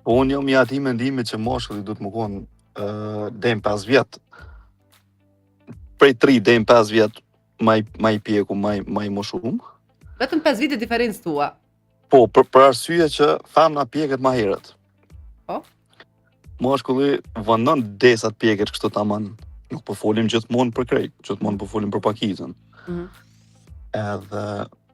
Po unë jam i atij mendimit që moshkulli duhet më konë deri në 5 vjet. Prej 3 deri në 5 vjet ma i pjeku, ma i më shumë. Vetëm 5 vite diferencë tua. Po, për arsye që femna pjeket ma herët. Po? Moshkulli vënon desat pjeket kështu tamam. Nuk po folim gjithmonë për krejt, gjithmonë po folim për pakicën. Edhe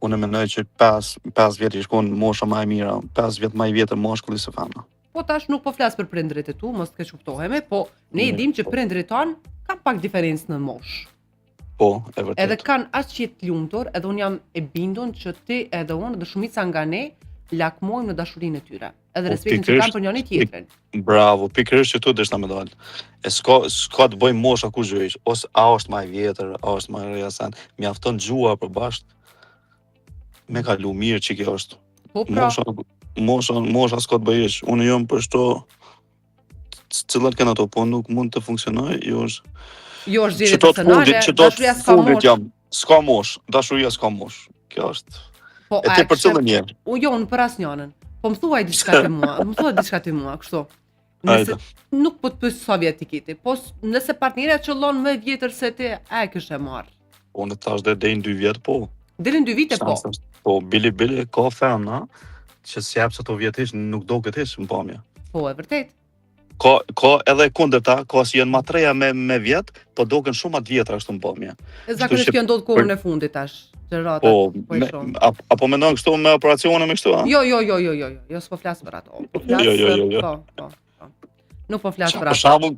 unë mendoj që 5 vjet i shkon mosha më e mira, 5 vjet më i vjetër moshkulli se femna. Po tash nuk po flas për prindrit e tu, mos të keq kuptohemi, po ne e dim që prindrit tan kanë pak diferencë në moshë. Po, e vërtet. Edhe kanë aq që të lumtur, edhe unë jam e bindur që ti edhe unë dhe shumica nga ne lakmojmë në dashurinë e tyre. Edhe respektin që kanë për njëri tjetrin. Bravo, pikërisht që tu deshta me dal. E s'ka të bëjmë mosha ku gjëj, ose a është më i vjetër, a është më i rrezan, mjafton gjua përbashkët. Me kalu mirë që kjo është. Po pra. Mosha s'ka të bëjësh. Unë jam për shto cilat kanë ato, po nuk mund të funksionoj, Jo është zgjedhje personale, dashuria s'ka moshë. S'ka moshë, dashuria s'ka moshë. Kjo është. Po e ti për cilën njerë? Jo, në për asnjënën. Po më thuaj diçka ti mua, kështu. Nëse nuk po të pyes sa vjet ti kiti, po nëse partnerja qëllon më vjetër se ti, a e kish e marr? Po në tash deri në 2 vjet po. Deri në 2 vite po. Po bili ka femna që s'jap sa to vjetësh nuk do këtë hiç në pamje. Po e vërtet. Ka edhe kundërta, ka si janë ma treja me vjet, po doken shumë ma të vjetra ashtu në pamje. E zakonisht kjo ndodh kohën e fundit tash. Gjërata. Po, apo mendon kështu me operacione me kështu, a? Jo, s'po flas për ato. Po flas. Jo. Po. Nuk po flas për ato. Për shembull,